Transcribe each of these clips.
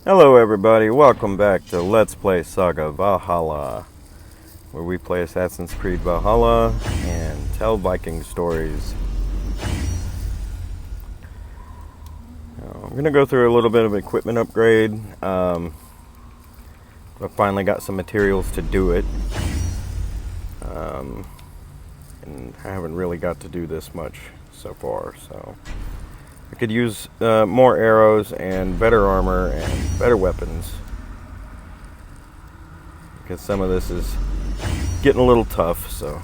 Hello everybody, welcome back to Let's Play Saga Valhalla, where we play Assassins Creed Valhalla and tell Viking stories. I'm going to go through a little bit of equipment upgrade. I finally got some materials to do it. And I haven't really got to do this much so far, so I could use more arrows and better armor and better weapons, because some of this is getting a little tough. So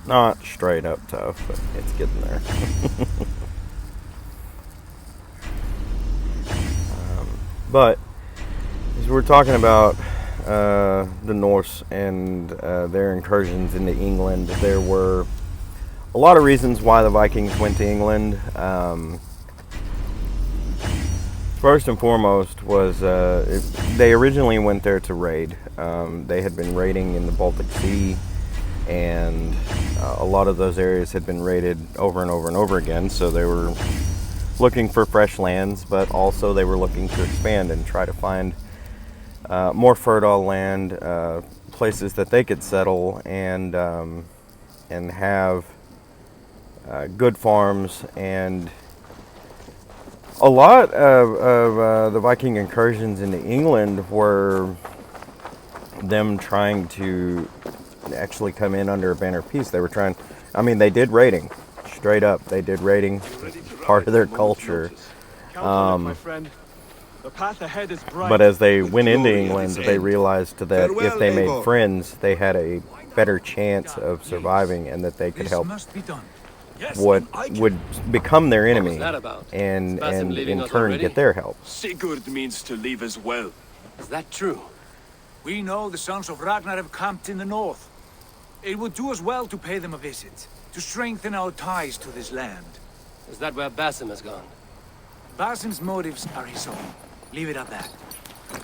not straight up tough, but it's getting there. But as we're talking about the Norse and their incursions into England, there were a lot of reasons why the Vikings went to England. First and foremost was they originally went there to raid. They had been raiding in the Baltic Sea, and a lot of those areas had been raided over and over and over again, so they were looking for fresh lands, but also they were looking to expand and try to find more fertile land, places that they could settle and have good farms. And a lot of the Viking incursions into England were them trying to actually come in under a banner of peace. They were trying, I mean, they did raiding, straight up. They did raiding, part of their culture. But as they went into England, they realized that if they made friends, they had a better chance of surviving, and that they could help what would become their enemy, and in turn get their help. Sigurd means to leave as well. Is that true? We know the sons of Ragnar have camped in the north. It would do us well to pay them a visit, to strengthen our ties to this land. Is that where Basim has gone? Basim's motives are his own. Leave it at that.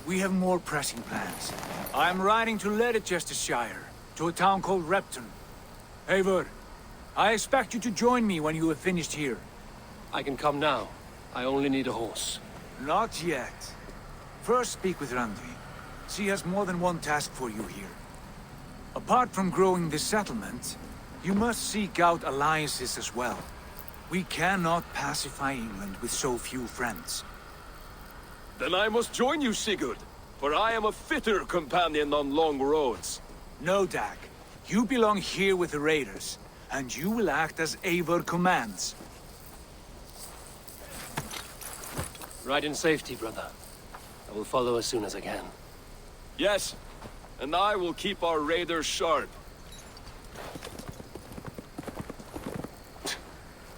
We have more pressing plans. I am riding to Leicestershire, to a town called Repton. Eivor, I expect you to join me when you have finished here. I can come now. I only need a horse. Not yet. First speak with Randi. She has more than one task for you here. Apart from growing this settlement, you must seek out alliances as well. We cannot pacify England with so few friends. Then I must join you, Sigurd, for I am a fitter companion on long roads. No, Dag. You belong here with the raiders, and you will act as Eivor commands. Ride in safety, brother. I will follow as soon as I can. Yes, and I will keep our raiders sharp.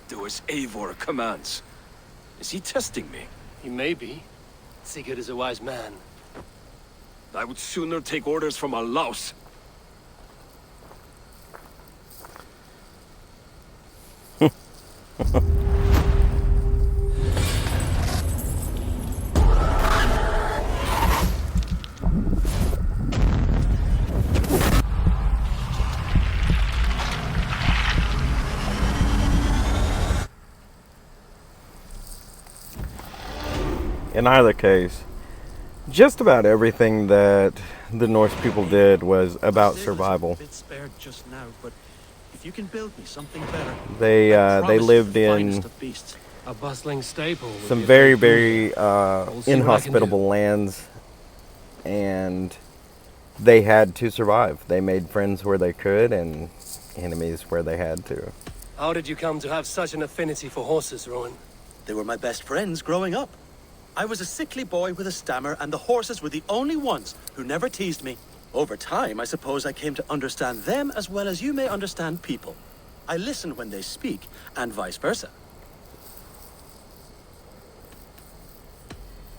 Do as Eivor commands. Is he testing me? He may be. Sigurd is a wise man. I would sooner take orders from a louse. In either case, just about everything that the Norse people did was about survival. They lived in A bustling staple. some very, very inhospitable lands, and they had to survive. They made friends where they could and enemies where they had to. How did you come to have such an affinity for horses, Rowan? They were my best friends growing up. I was a sickly boy with a stammer, and the horses were the only ones who never teased me. Over time, I suppose I came to understand them as well as you may understand people. I listen when they speak, and vice versa.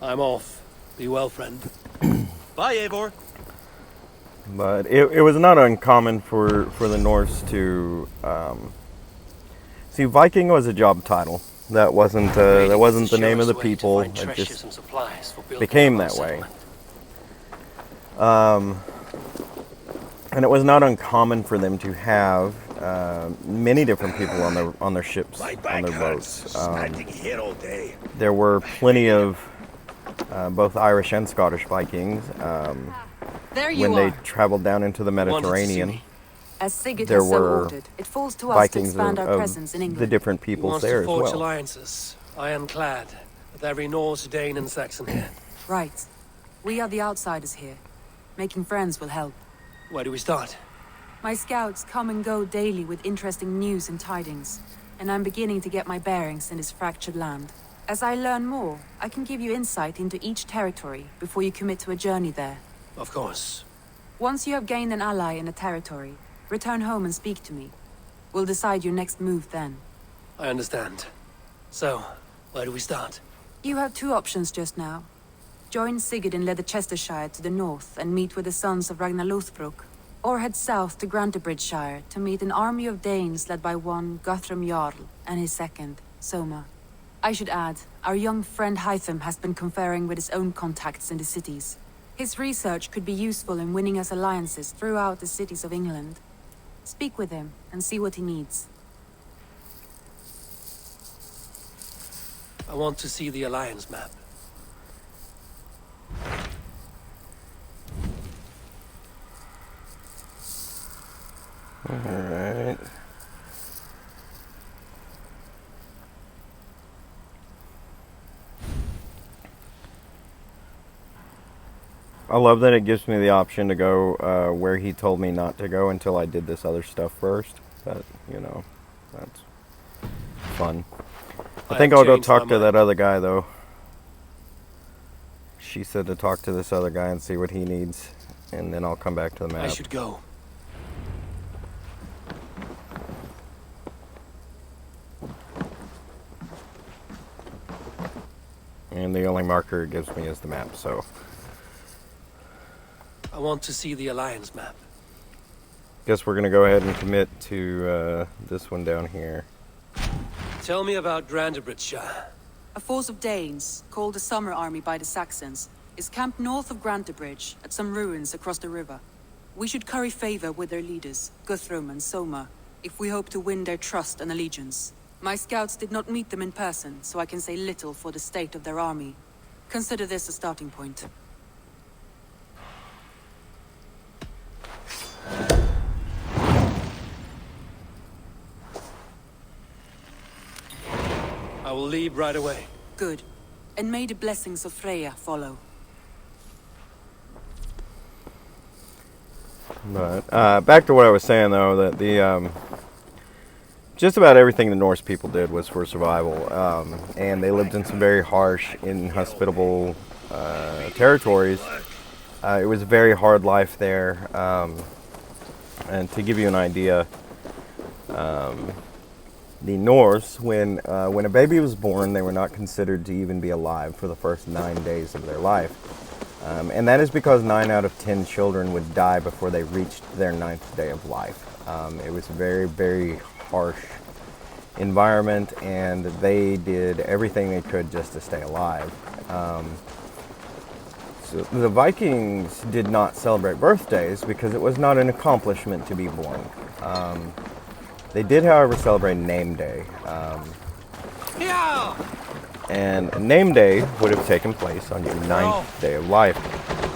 I'm off. Be well, friend. Bye, Eivor. But it was not uncommon for the Norse to see, Viking was a job title. That wasn't the name of the people. It just became that way. And it was not uncommon for them to have many different people on their ships, on their boats. There were plenty of both Irish and Scottish Vikings, There you when they are. traveled down into the Mediterranean, As Sigurd there has so were ordered, it falls to us to Vikings expand our of presence in the England. different He peoples wants there to as forge well. alliances, ironclad, with every Norse, Dane, and Saxon here. Right. We are the outsiders here. Making friends will help. Where do we start? My scouts come and go daily with interesting news and tidings, and I'm beginning to get my bearings in this fractured land. As I learn more, I can give you insight into each territory before you commit to a journey there. Of course. Once you have gained an ally in a territory, return home and speak to me. We'll decide your next move then. I understand. So, where do we start? You have two options just now. Join Sigurd in Leicestershire to the north and meet with the sons of Ragnar Lothbrok, or head south to Grantebridgeshire to meet an army of Danes led by one Guthrum Jarl and his second, Soma. I should add, our young friend Hytham has been conferring with his own contacts in the cities. His research could be useful in winning us alliances throughout the cities of England. Speak with him and see what he needs. I want to see the alliance map. Alright. I love that it gives me the option to go where he told me not to go until I did this other stuff first. But, you know, that's fun. I think have I'll go changed my talk to mind. that other guy, though. She said to talk to this other guy and see what he needs, and then I'll come back to the map. I should go. And the only marker it gives me is the map, so... I want to see the alliance map. Guess we're gonna go ahead and commit to this one down here. Tell me about Grantebridgeshire. A force of Danes, called the Summer Army by the Saxons, is camped north of Grantebridge at some ruins across the river. We should curry favor with their leaders, Guthrum and Soma, if we hope to win their trust and allegiance. My scouts did not meet them in person, so I can say little for the state of their army. Consider this a starting point. I will leave right away. Good. And may the blessings of Freya follow. But back to what I was saying, though, that the just about everything the Norse people did was for survival, and they lived in some very harsh, inhospitable territories. It was a very hard life there, and to give you an idea, the Norse, when a baby was born, they were not considered to even be alive for the first 9 days of their life. And that is because 9 out of 10 children would die before they reached their 9th day of life. It was a very, very harsh environment, and they did everything they could just to stay alive. So the Vikings did not celebrate birthdays because it was not an accomplishment to be born. They did, however, celebrate Name Day. And Name Day would have taken place on your 9th day of life.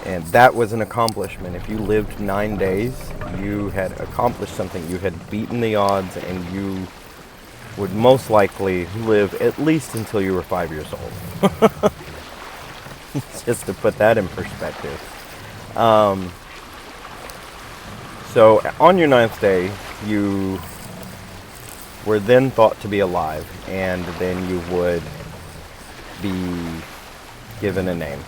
And that was an accomplishment. If you lived 9 days, you had accomplished something. You had beaten the odds, and you would most likely live at least until you were 5 years old. Just to put that in perspective. So on your 9th day, you were then thought to be alive, and then you would be given a name.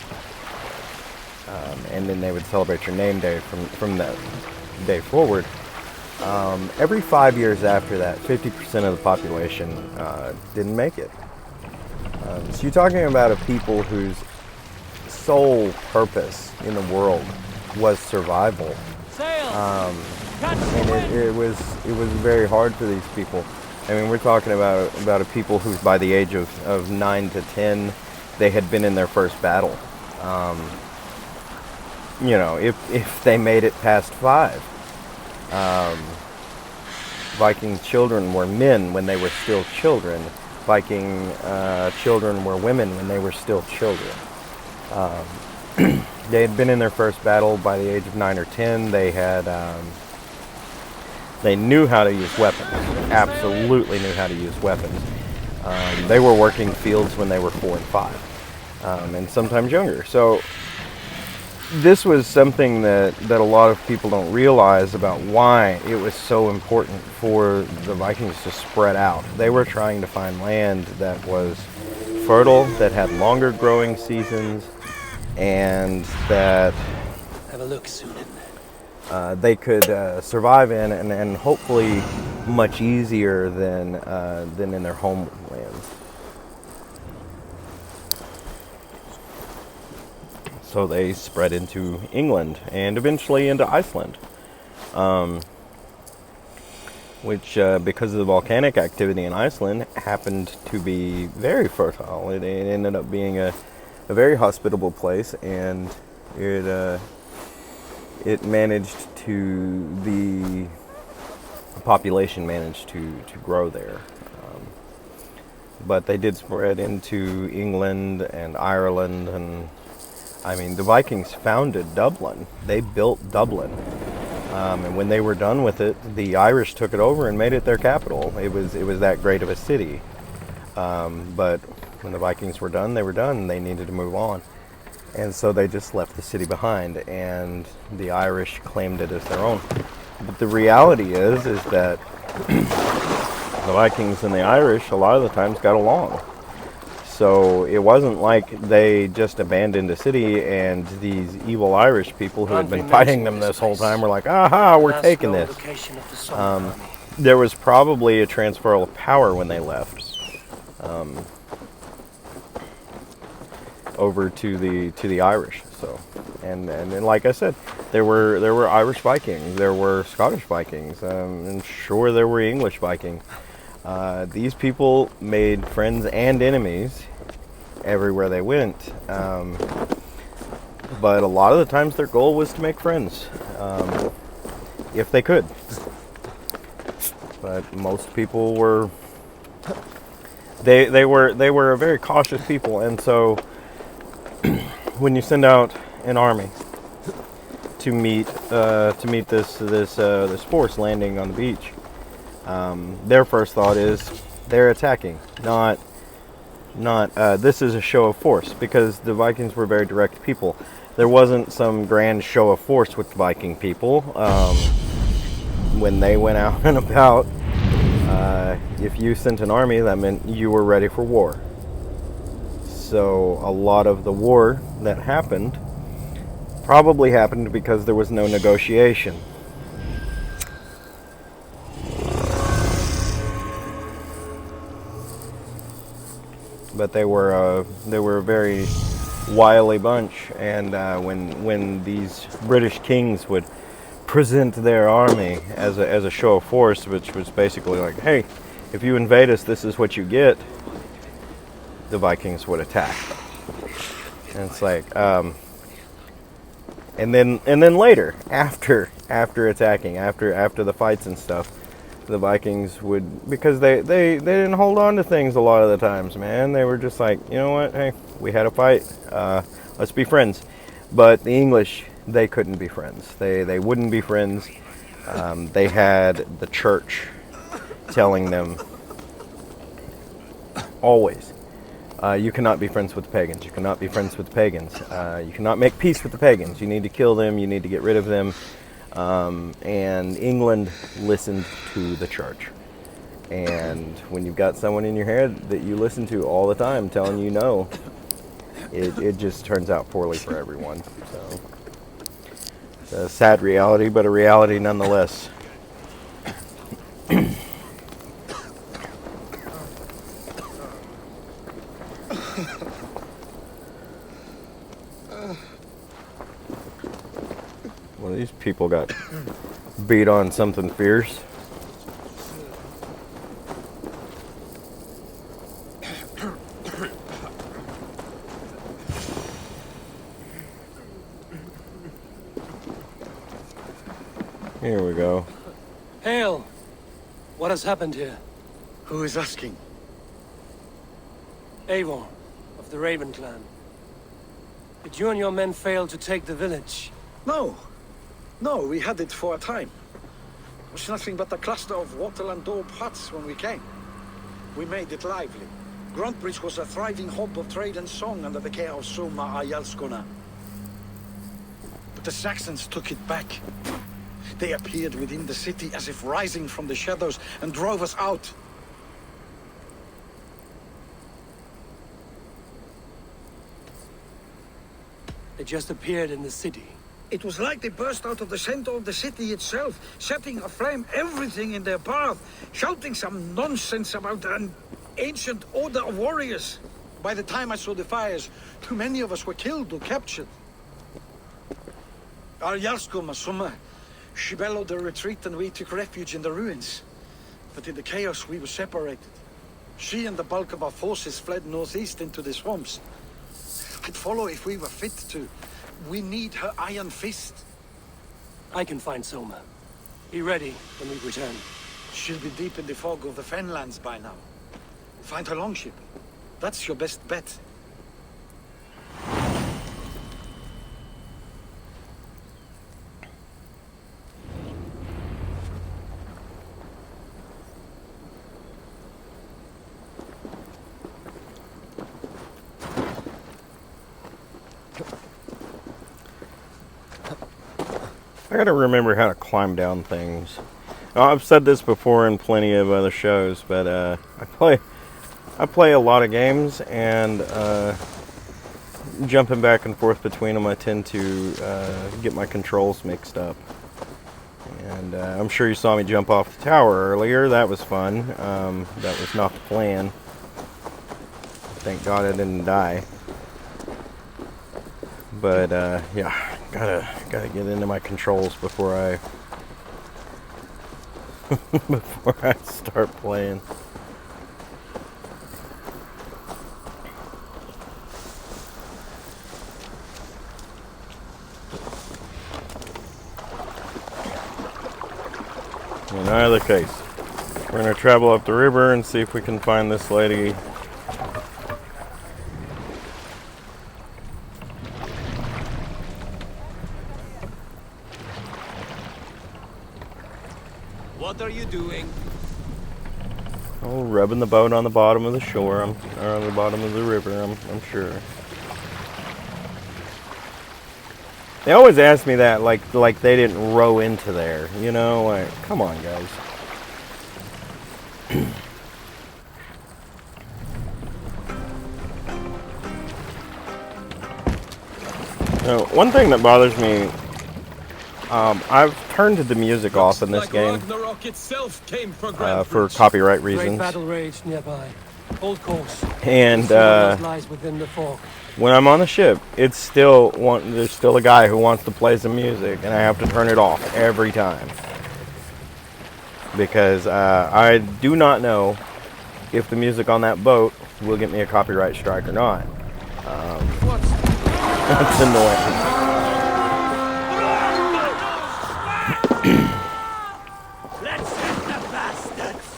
And then they would celebrate your name day from that day forward. Every 5 years after that, 50% of the population didn't make it. So you're talking about a people whose sole purpose in the world was survival. And it was very hard for these people. I mean, we're talking about a people who, by the age of 9 to 10, they had been in their first battle. You know, if they made it past 5. Viking children were men when they were still children. Viking children were women when they were still children. They had been in their first battle by the age of 9 or 10. They knew how to use weapons. Absolutely knew how to use weapons. They were working fields when they were 4 and 5, and sometimes younger. So this was something that a lot of people don't realize about why it was so important for the Vikings to spread out. They were trying to find land that was fertile, that had longer growing seasons, and that Have a look, soon. they could survive in, and hopefully much easier than in their homelands. So they spread into England and eventually into Iceland, which, because of the volcanic activity in Iceland, happened to be very fertile. It ended up being a very hospitable place, and it managed to, the population managed to grow there. But they did spread into England and Ireland, and I mean, the Vikings founded Dublin. They built Dublin. And when they were done with it, the Irish took it over and made it their capital. It was that great of a city. But when the Vikings were done, they were done. They needed to move on. And so they just left the city behind, and the Irish claimed it as their own. But the reality is that the Vikings and the Irish a lot of the times got along. So it wasn't like they just abandoned a city and these evil Irish people who had been fighting them this whole time were like, aha, we're taking this. There was probably a transfer of power when they left over to the Irish. So and like I said, there were Irish Vikings, there were Scottish Vikings, and sure there were English Vikings. These people made friends and enemies everywhere they went, but a lot of the times their goal was to make friends, if they could. But most people were they were a very cautious people, and so when you send out an army to meet this force landing on the beach, their first thought is they're attacking, not this is a show of force, because the Vikings were very direct people. There wasn't some grand show of force with the Viking people. When they went out and about, if you sent an army, that meant you were ready for war. So a lot of the war that happened probably happened because there was no negotiation. But they were a very wily bunch, and when these British kings would present their army as a show of force, which was basically like, hey, if you invade us, this is what you get, the Vikings would attack. And it's like, and then later, after attacking, after the fights and stuff, the Vikings would, because they didn't hold on to things a lot of the times, man. They were just like, you know what, hey, we had a fight, let's be friends. But the English, they couldn't be friends. They wouldn't be friends. They had the church telling them always, you cannot be friends with the pagans. You cannot be friends with the pagans. You cannot make peace with the pagans. You need to kill them. You need to get rid of them. And England listened to the church. And when you've got someone in your head that you listen to all the time telling you no, it just turns out poorly for everyone. So it's a sad reality, but a reality nonetheless. Well, these people got beat on something fierce. Here we go. Hail! What has happened here? Who is asking? Eivor, of the Raven clan. Did you and your men fail to take the village? No. No, we had it for a time. It was nothing but a cluster of wattle and daub huts when we came. We made it lively. Gruntbridge was a thriving hub of trade and song under the care of Soma Ayalskona. But the Saxons took it back. They appeared within the city as if rising from the shadows and drove us out. They just appeared in the city. It was like they burst out of the center of the city itself, setting aflame everything in their path, shouting some nonsense about an ancient order of warriors. By the time I saw the fires, too many of us were killed or captured. Our Yarsko Masuma, she bellowed a retreat and we took refuge in the ruins. But in the chaos we were separated. She and the bulk of our forces fled northeast into the swamps. I'd follow if we were fit to. We need her iron fist. I can find Soma. Be ready when we return. She'll be deep in the fog of the Fenlands by now. Find her longship. That's your best bet. I gotta remember how to climb down things. I've said this before in plenty of other shows, but I play a lot of games, and jumping back and forth between them, I tend to get my controls mixed up. And I'm sure you saw me jump off the tower earlier. That was fun. That was not the plan. Thank God I didn't die. But yeah, gotta get into my controls before I before I start playing. In either case, we're gonna travel up the river and see if we can find this lady. What are you doing? Oh, rubbing the boat on the bottom of the shore, or on the bottom of the river, I'm sure. They always ask me that, like they didn't row into there, you know? Like, come on, guys. Now, one thing that bothers me, I've turned the music off in this game for copyright Great reasons. battle rage nearby. Hold course. And Lies within the fog. when I'm on the ship, there's still a guy who wants to play some music, and I have to turn it off every time. Because I do not know if the music on that boat will get me a copyright strike or not. That's annoying. Let's hit the bastards!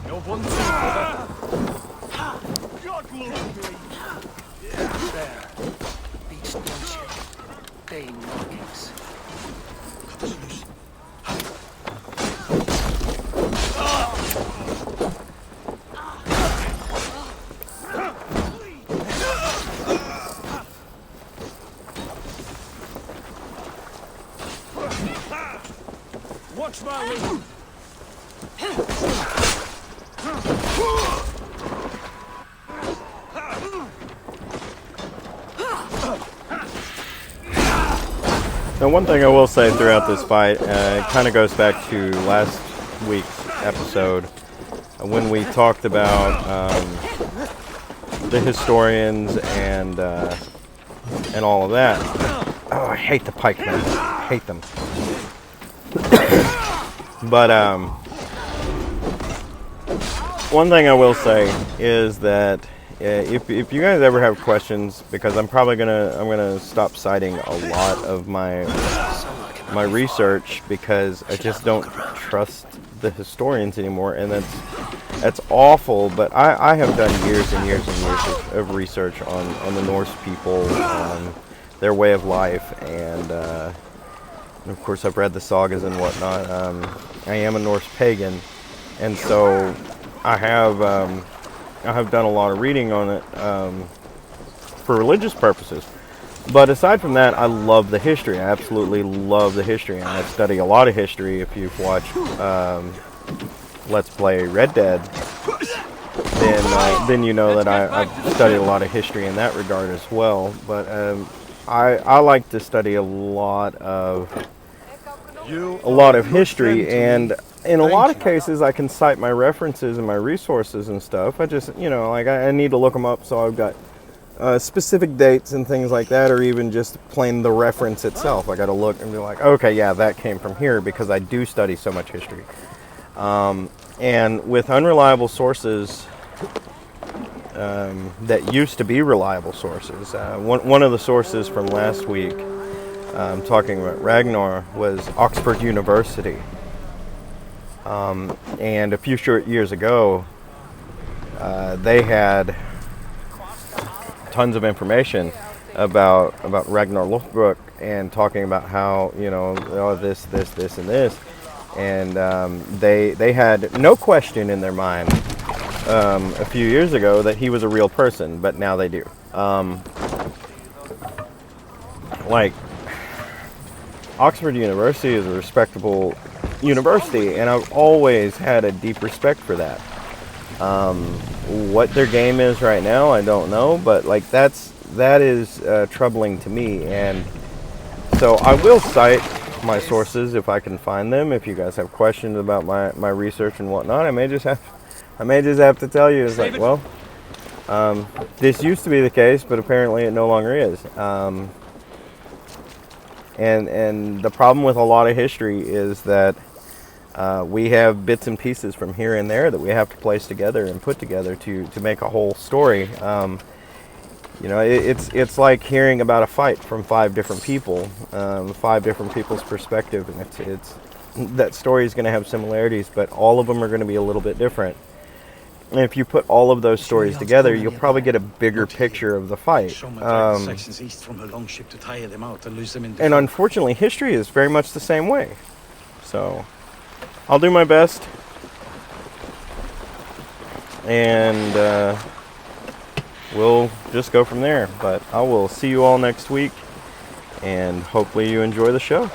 No one God will There. Beach dungeon. Bane markings. Watch my way! Now, one thing I will say throughout this fight, it kind of goes back to last week's episode when we talked about the historians and all of that. Oh, I hate the pikemen. I hate them. But one thing I will say is that if you guys ever have questions, because I'm gonna stop citing a lot of my research because I just don't trust the historians anymore, and That's awful, but I have done years and years and years of research on the Norse people, their way of life, and of course I've read the sagas and whatnot. I am a Norse pagan, and so I have done a lot of reading on it for religious purposes. But aside from that, I love the history. I absolutely love the history, and I study a lot of history. If you've watched Let's Play Red Dead, then you know that I've studied a lot of history in that regard as well. But I like to study a lot of history, and in a lot of cases I can cite my references and my resources and stuff. I just, like I need to look them up, so I've got specific dates and things like that, or even just plain the reference itself. I got to look and be like, okay, yeah, that came from here, because I do study so much history. And with unreliable sources that used to be reliable sources, one of the sources from last week, talking about Ragnar, was Oxford University. And a few short years ago, they had tons of information about Ragnar Lothbrok, and talking about how, this, and this. And they had no question in their mind a few years ago that he was a real person, but now they do. Like, Oxford University is a respectable university, and I've always had a deep respect for that. What their game is right now, I don't know, but like that is troubling to me, and so I will cite my sources if I can find them. If you guys have questions about my research and whatnot, I may just have to tell you. It's like, well, this used to be the case, but apparently it no longer is. And the problem with a lot of history is that we have bits and pieces from here and there that we have to place together and put together to make a whole story. It's like hearing about a fight from 5 different people, 5 different people's perspective, and it's that story is going to have similarities, but all of them are going to be a little bit different. And if you put all of those stories together, you'll probably get a bigger picture of the fight. And unfortunately, history is very much the same way. So I'll do my best, and we'll just go from there. But I will see you all next week, and hopefully you enjoy the show.